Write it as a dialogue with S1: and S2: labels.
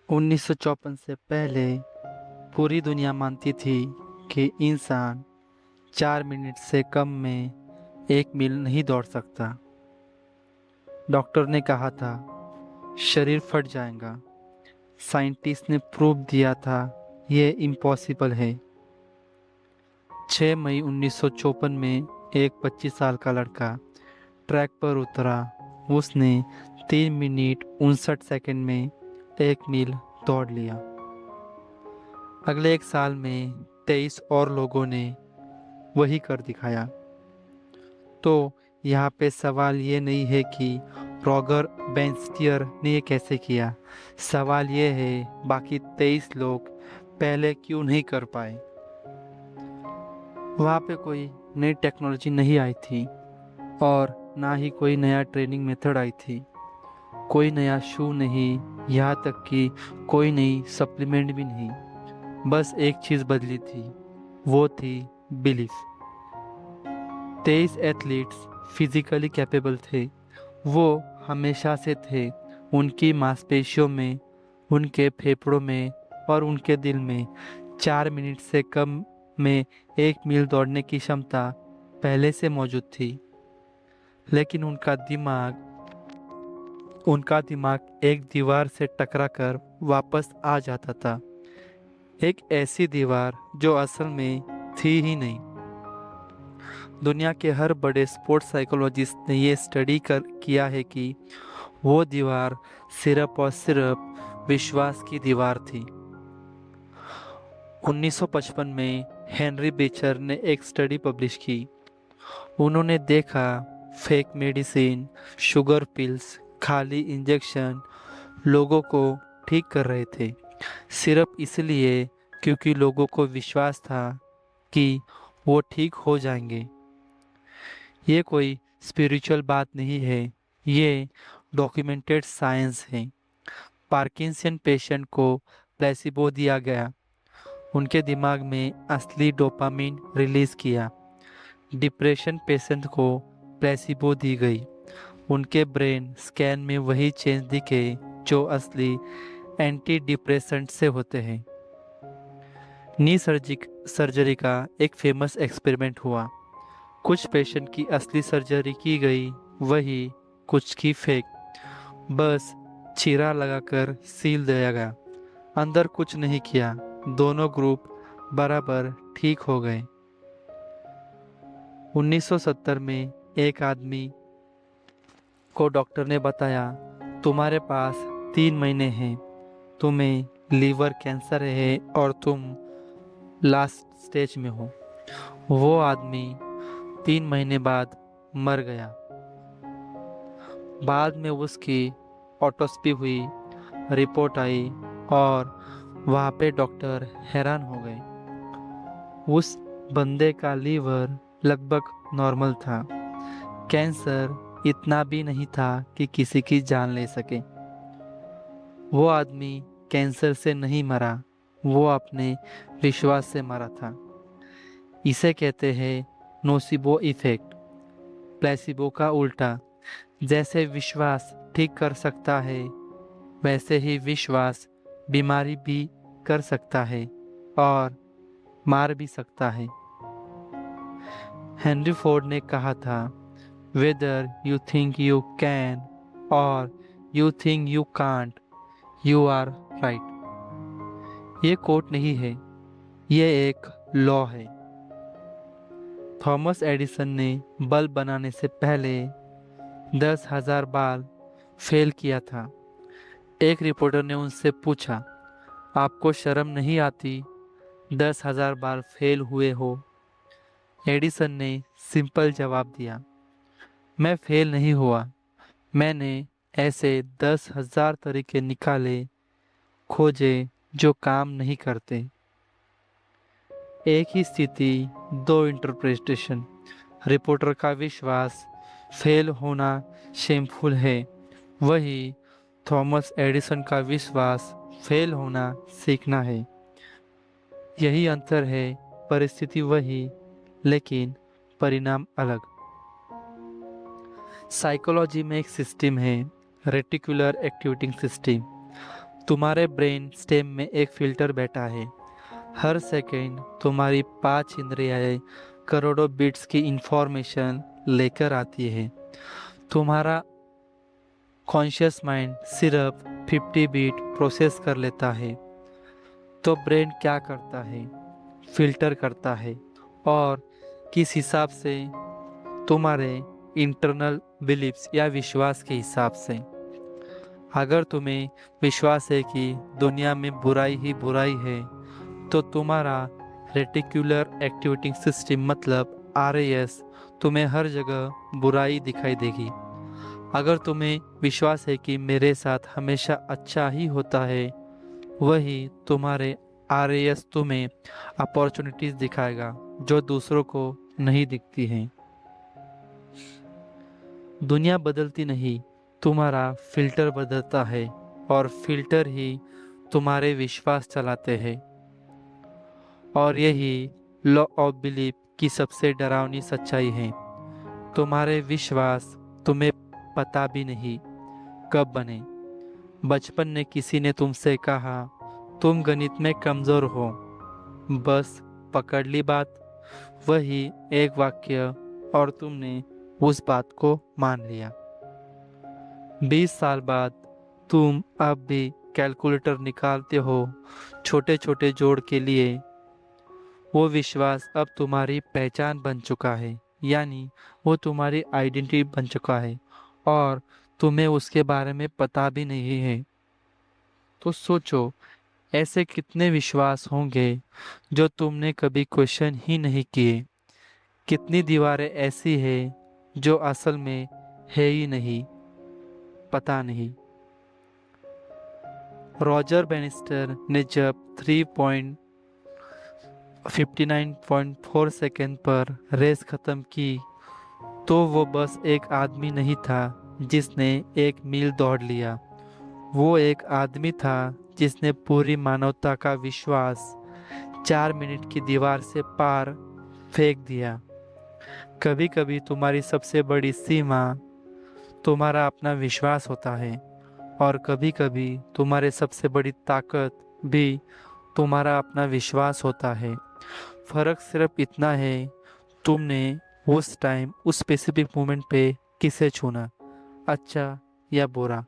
S1: 1954 से पहले पूरी दुनिया मानती थी कि इंसान 4 मिनट से कम में 1 मील नहीं दौड़ सकता। डॉक्टर ने कहा था शरीर फट जाएगा। साइंटिस्ट ने प्रूव दिया था ये इम्पॉसिबल है। 6 मई 1954 में एक 25 साल का लड़का ट्रैक पर उतरा। उसने 3 मिनट 59 सेकंड में 1 मील दौड़ लिया। अगले एक साल में 23 और लोगों ने वही कर दिखाया। तो यहाँ पे सवाल ये नहीं है कि रॉगर बेंस्टियर ने ये कैसे किया। सवाल ये है बाकी 23 लोग पहले क्यों नहीं कर पाए। वहाँ पे कोई नई टेक्नोलॉजी नहीं आई थी और ना ही कोई नया ट्रेनिंग मेथड आई थी। कोई नया शू नहीं, यहाँ तक कि कोई नई सप्लीमेंट भी नहीं। बस एक चीज़ बदली थी, वो थी बिलीफ। 23 एथलीट्स फिजिकली कैपेबल थे। वो हमेशा से थे। उनकी मांसपेशियों में, उनके फेफड़ों में और उनके दिल में 4 मिनट से कम में 1 मील दौड़ने की क्षमता पहले से मौजूद थी। लेकिन उनका दिमाग एक दीवार से टकराकर वापस आ जाता था। एक ऐसी दीवार जो असल में थी ही नहीं। दुनिया के हर बड़े स्पोर्ट्स साइकोलॉजिस्ट ने ये स्टडी कर किया है कि वो दीवार सिर्फ और सिर्फ विश्वास की दीवार थी। 1955 में हेनरी बेचर ने एक स्टडी पब्लिश की। उन्होंने देखा फेक मेडिसिन, शुगर पिल्स, खाली इंजेक्शन लोगों को ठीक कर रहे थे, सिर्फ इसलिए क्योंकि लोगों को विश्वास था कि वो ठीक हो जाएंगे। ये कोई स्पिरिचुअल बात नहीं है, ये डॉक्यूमेंटेड साइंस है। पार्किंसन पेशेंट को प्लेसिबो दिया गया। उनके दिमाग में असली डोपामिन रिलीज किया। डिप्रेशन पेशेंट को प्लेसिबो दी गई। उनके ब्रेन स्कैन में वही चेंज दिखे जो असली एंटी डिप्रेसेंट से होते हैं। नी सर्जरी का एक फेमस एक्सपेरिमेंट हुआ। कुछ पेशेंट की असली सर्जरी की गई, वही कुछ की फेक। बस चीरा लगाकर सील दिया गया, अंदर कुछ नहीं किया। दोनों ग्रुप बराबर ठीक हो गए। 1970 में एक आदमी को डॉक्टर ने बताया तुम्हारे पास 3 महीने हैं, तुम्हें लीवर कैंसर है और तुम लास्ट स्टेज में हो। वो आदमी 3 महीने बाद मर गया। बाद में उसकी ऑटोप्सी हुई, रिपोर्ट आई और वहाँ पे डॉक्टर हैरान हो गए। उस बंदे का लीवर लगभग नॉर्मल था। कैंसर इतना भी नहीं था कि किसी की जान ले सके। वो आदमी कैंसर से नहीं मरा, वो अपने विश्वास से मरा था। इसे कहते हैं नोसिबो इफेक्ट, प्लेसिबो का उल्टा। जैसे विश्वास ठीक कर सकता है, वैसे ही विश्वास बीमारी भी कर सकता है और मार भी सकता है। हेनरी फोर्ड ने कहा था whether you think you can or you think you can't, you are right. ये कोट नहीं है, ये एक लॉ है। थॉमस एडिसन ने बल्ब बनाने से पहले 10,000 बार फेल किया था। एक रिपोर्टर ने उनसे पूछा आपको शर्म नहीं आती 10,000 बार फेल हुए हो? एडिसन ने सिंपल जवाब दिया मैं फेल नहीं हुआ, मैंने ऐसे 10,000 तरीके निकाले, खोजे जो काम नहीं करते। एक ही स्थिति, दो इंटरप्रिटेशन। रिपोर्टर का विश्वास फेल होना शेमफुल है, वही थॉमस एडिसन का विश्वास फेल होना सीखना है। यही अंतर है, परिस्थिति वही लेकिन परिणाम अलग। साइकोलॉजी में एक सिस्टम है रेटिकुलर एक्टिवेटिंग सिस्टम। तुम्हारे ब्रेन स्टेम में एक फिल्टर बैठा है। हर सेकंड तुम्हारी 5 इंद्रियाएं करोड़ों बिट्स की इंफॉर्मेशन लेकर आती है। तुम्हारा कॉन्शियस माइंड सिर्फ 50 बीट प्रोसेस कर लेता है। तो ब्रेन क्या करता है? फिल्टर करता है, और किस हिसाब से? तुम्हारे इंटरनल बिलीव्स या विश्वास के हिसाब से। अगर तुम्हें विश्वास है कि दुनिया में बुराई ही बुराई है, तो तुम्हारा रेटिकुलर एक्टिवेटिंग सिस्टम मतलब RAS तुम्हें हर जगह बुराई दिखाई देगी। अगर तुम्हें विश्वास है कि मेरे साथ हमेशा अच्छा ही होता है, वही तुम्हारे RAS तुम्हें अपॉर्चुनिटीज दिखाएगा जो दूसरों को नहीं दिखती हैं। दुनिया बदलती नहीं, तुम्हारा फिल्टर बदलता है, और फिल्टर ही तुम्हारे विश्वास चलाते हैं। और यही लॉ ऑफ बिलीफ की सबसे डरावनी सच्चाई है। तुम्हारे विश्वास तुम्हें पता भी नहीं कब बने। बचपन में किसी ने तुमसे कहा तुम गणित में कमजोर हो, बस पकड़ ली बात, वही एक वाक्य, और तुमने उस बात को मान लिया। 20 साल बाद तुम अब भी कैलकुलेटर निकालते हो छोटे छोटे जोड़ के लिए। वो विश्वास अब तुम्हारी पहचान बन चुका है, यानी वो तुम्हारी आइडेंटिटी बन चुका है, और तुम्हें उसके बारे में पता भी नहीं है। तो सोचो, ऐसे कितने विश्वास होंगे जो तुमने कभी क्वेश्चन ही नहीं किए। कितनी दीवारें ऐसी है जो असल में है ही नहीं, पता नहीं। रॉजर बैनिस्टर ने जब 3.59.4 सेकेंड पर रेस खत्म की, तो वो बस एक आदमी नहीं था जिसने 1 मील दौड़ लिया। वो एक आदमी था जिसने पूरी मानवता का विश्वास 4 मिनट की दीवार से पार फेंक दिया। कभी कभी तुम्हारी सबसे बड़ी सीमा तुम्हारा अपना विश्वास होता है, और कभी कभी तुम्हारे सबसे बड़ी ताकत भी तुम्हारा अपना विश्वास होता है। फर्क सिर्फ इतना है, तुमने उस टाइम उस स्पेसिफिक मोमेंट पे किसे चुना, अच्छा या बुरा।